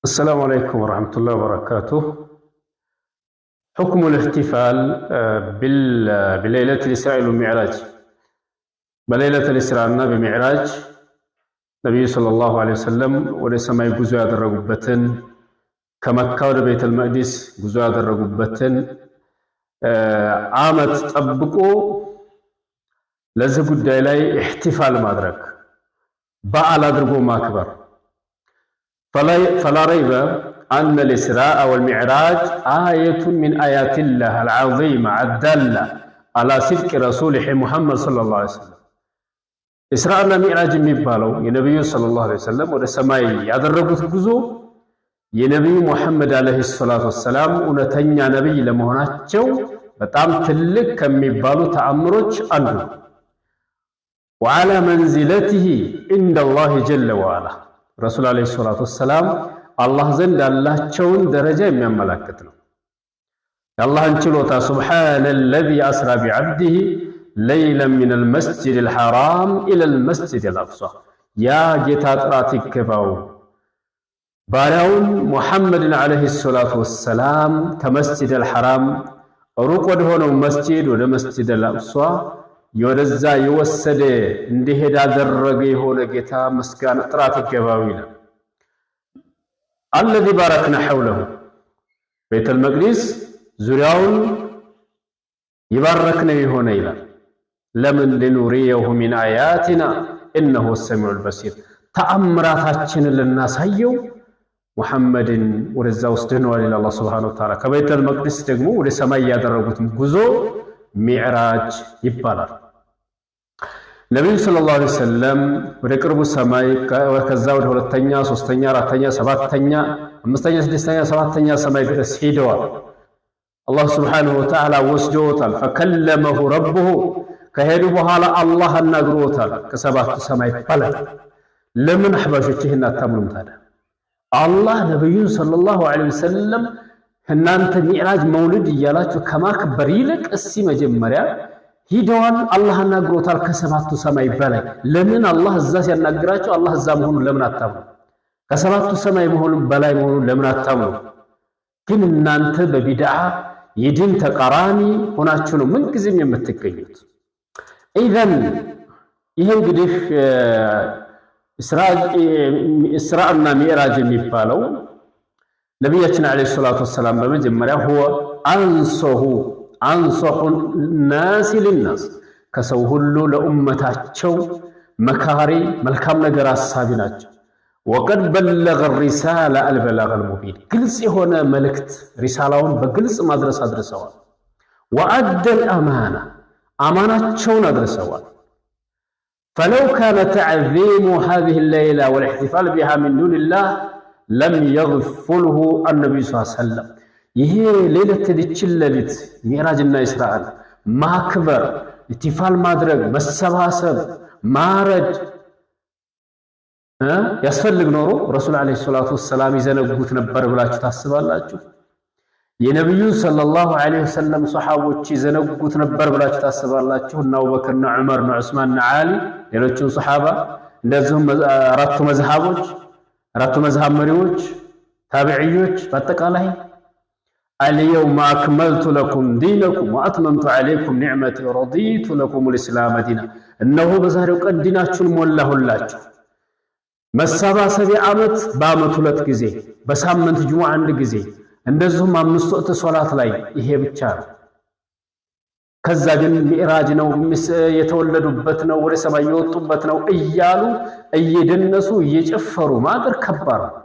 السلام عليكم ورحمة الله وبركاته. حكم الاحتفال بليلة الإسراء والمعراج. بليلة الإسراء بمعراج النبي صلى الله عليه وسلم ولسما يجوز هذا الرغبتن كمكة وبيت المقدس جوز هذا الرغبتن عامت تطبقوا لذا ጉዳይ ላይ احتفال ማድረግ በዓል አድርጎ ማክበር فلا ريب أن الإسراء والمعراج آية من آيات الله العظيمة الدالة على صدق رسوله محمد صلى الله عليه وسلم. إسراء والمعراج የሚባለው የነብዩ ሰለላሁ ዐለይሂ ወሰለም ወደ ሰማይ ያደረጉት ጉዞ የነብዩ ሙሐመድ አለይሂ ሰላቱ ወሰላም እውነተኛ ነብይ ለመሆናቸው በጣም ትልቅ ከሚባሉ ተአምሮች አንዱ ነው። وعلى منزلته عند الله جل وعلا ረሱል አለይሂ ሰላቱ ወሰላም አላህ ዘንድ ያላቸውን ደረጃ የሚያመላክት ነው። የአላህን ችሎታ ሱብሓነ አለዚ አስራ ቢዐብዲሂ ለይለን ሚነል መስጂዲል ሐራም ኢለል መስጂዲል አቅሷ። ያ ጌታ ጥራት ይገባው ባሪያውን ሙሐመድን አለይሂ ሰላቱ ወሰላም ከመስጂዲል ሐራም ሩቅ ወደሆነው መስጂድ ወደ መስጂዲል አቅሷ ወደዛ የወሰደ እንዲሄድ ያደረገ የሆነ ጌታ ምስጋና ጥራት ይገባው ይላል። አለዚ ባረክና ሐውለሁ ቤተል መቅዲስ ዙሪያውን ይባረክነው የሆነ ይላል። ለምን ሊኑሪየሁ ሚን አያቲና ኢነሁ ሰሚዑል በሲር። ተአምራታችንን ልናሳየው ሙሐመድን ወደዛ ወስደነዋል ይላል አላህ ሱብሓነሁ ወተዓላ። ከቤተል መቅዲስ ደግሞ ወደ ሰማይ ያደረጉት ጉዞ ሚዕራጅ ይባላል። ነብዩ ሰለላሁ ዐለይሂ ወሰለም ወደ ቅርቡ ሰማይ ከዛ ወደ ሁለተኛ፣ ሶስተኛ፣ አራተኛ፣ ሰባተኛ፣ አምስተኛ፣ ስድስተኛ፣ ሰባተኛ ሰማይ ድረስ ሄደዋል። አላህ ሱብሓነሁ ወተዓላ ወስዶታል። ፈከለመሁ ረቡሁ ከሄዱ በኋላ አላህ አናግሮታል ከሰባቱ ሰማይ በላይ። ለምን አህባሾች ይህን አታምኑም ታዲያ? አላህ ነብዩን ሰለላሁ ዐለይሂ ወሰለም እናንተ ሚዕራጅ መውሊድ እያላችሁ ከማክበር ይልቅ እስቲ መጀመሪያ ሂደዋል፣ አላህ አናግሮታል ከሰባቱ ሰማይ በላይ። ለምን አላህ እዛ ሲያናግራቸው አላህ እዛ መሆኑን ለምን አታምኑ? ከሰባቱ ሰማይ መሆኑን በላይ መሆኑን ለምን አታምኑ? ግን እናንተ በቢድዓ የዲን ተቃራኒ ሆናችሁ ነው ምን ጊዜም የምትገኙት። ኢዘን ይሄ እንግዲህ ኢስራእና ሚዕራጅ የሚባለው ነቢያችን አለይሂ ሰላቱ ወሰላም በመጀመሪያ ሁወ አንሶሁ ናሲ ሊናስ ከሰው ሁሉ ለኡመታቸው መካሪ መልካም ነገር አሳቢ ናቸው። ወቀድ በለገ ሪሳላ አልበላገል ሙቢን ግልጽ የሆነ መልእክት ሪሳላውን በግልጽ ማድረስ አድርሰዋል። ወአደል አማና አማናቸውን አድርሰዋል። ፈለው ካነ ተዕዚሙ ሃዚሂ ሌይላ ወልኢሕቲፋል ቢሃ ሚን ዱኒላህ ለም የግፉልሁ አነቢዩ ሰለላሁ ዐለይሂ ወሰለም። ይሄ ሌሊት ይህችን ሌሊት ሚዕራጅና ኢስራእን ማክበር፣ ኢሕቲፋል ማድረግ፣ መሰባሰብ፣ ማረድ ያስፈልግ ኖሮ ረሱል አለይሂ ሰላቱ ወሰላም ይዘነጉት ነበር ብላችሁ ታስባላችሁ? የነብዩ ሰለላሁ ዐለይሂ ወሰለም ሱሐቦች ይዘነጉት ነበር ብላችሁ ታስባላችሁ? እና አቡበክር እና ዑመር እና ዑስማን እና ዓሊ ሌሎችም ሱሐባ እንደዚሁም አራቱ መዝሃብ መሪዎች ታቢዕዮች በአጠቃላይ አልየውመ አክመልቱ ለኩም ዲነኩም ወአትመምቱ ዐለይኩም ኒዕመቲ ወረዲቱ ለኩም ልእስላመ ዲና። እነሆ በዛሬው ቀን ዲናችሁን ሞላሁላችሁ። መሰባሰቢያ ዓመት በዓመት 2 ጊዜ፣ በሳምንት ጁሙዓ 1 ጊዜ፣ እንደዚሁም 5 ወቅት ሶላት ላይ ይሄ ብቻ ነው። ከዛ ግን ሚዕራጅ ነው የተወለዱበት ነው ወደ ሰማይ የወጡበት ነው እያሉ እየደነሱ እየጨፈሩ ማድር ከባድ ነው።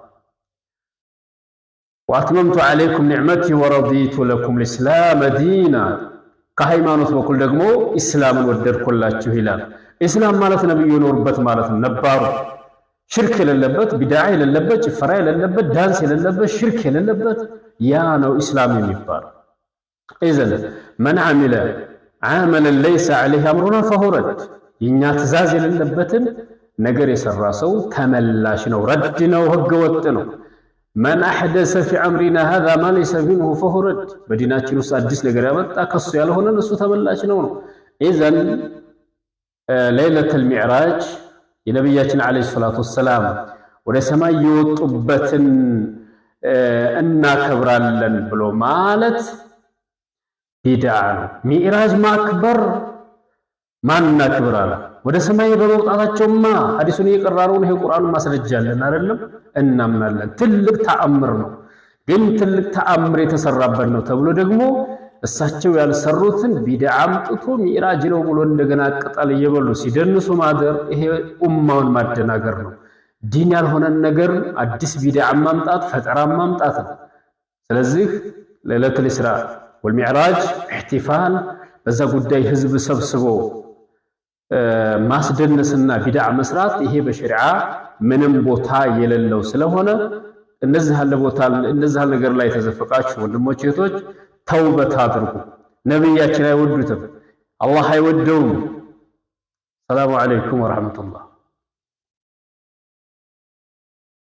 ወአትመምቱ ዐለይኩም ኒዕመቲ ወረዲቱ ለኩም ልእስላመ ዲና ከሃይማኖት በኩል ደግሞ ኢስላምን ወደድኩላችሁ ይላል። ኢስላም ማለት ነብዩ የኖሩበት ማለት ነው። ነባሩ ሽርክ የሌለበት፣ ቢድዓ የሌለበት፣ ጭፈራ የሌለበት፣ ዳንስ የሌለበት፣ ሽርክ የሌለበት ያ ነው ኢስላም የሚባለው። ኢዘን መን ዐሚለ ዐመለን ለይሰ ዐለይሂ አምሩና ፈሁወ ረድ። የኛ ትእዛዝ የሌለበትን ነገር የሰራ ሰው ተመላሽ ነው፣ ረድ ነው፣ ህገ ወጥ ነው። መን አሕደሰ ፊ አምሪና ሃዛ ማ ለይሰ ሚንሁ ፈሁወ ረድ። በዲናችን ውስጥ አዲስ ነገር ያመጣ ከሱ ያልሆነ እሱ ተመላሽ ነው። ኢዘን ሌይለቱል ሚዕራጅ የነቢያችን አለይሂ ሰላቱ ወሰላም ወደ ሰማይ የወጡበትን እናከብራለን ብሎ ማለት ቢድዓ ነው። ሚዕራጅ ማክበር ማንና ክብር አለ። ወደ ሰማይ በመውጣታቸውማ ሐዲሱን እየቀራሩን ይሄ ቁርአኑን ማስረጃለን አይደለም እናምናለን። ትልቅ ተአምር ነው። ግን ትልቅ ተአምር የተሰራበት ነው ተብሎ ደግሞ እሳቸው ያልሰሩትን ቢድዓ አምጥቶ ሚዕራጅ ነው ብሎ እንደገና ቅጠል እየበሉ ሲደንሱ ማደር ይሄ ኡማውን ማደናገር ነው። ዲን ያልሆነን ነገር አዲስ ቢድዓ ማምጣት ፈጠራ ማምጣት ነው። ስለዚህ ለይለቱል ኢስራ ወልሚዕራጅ ኢህቲፋል በዛ ጉዳይ ህዝብ ሰብስቦ ማስደነስና ቢድዓ መስራት ይሄ በሸሪዓ ምንም ቦታ የሌለው ስለሆነ እነዚህ ነገር ላይ ተዘፈቃችሁ ወንድሞች እህቶች ተውበት አድርጉ። ነብያችን አይወዱትም፣ አላህ አይወደውም። ሰላሙ አለይኩም ወራህመቱላህ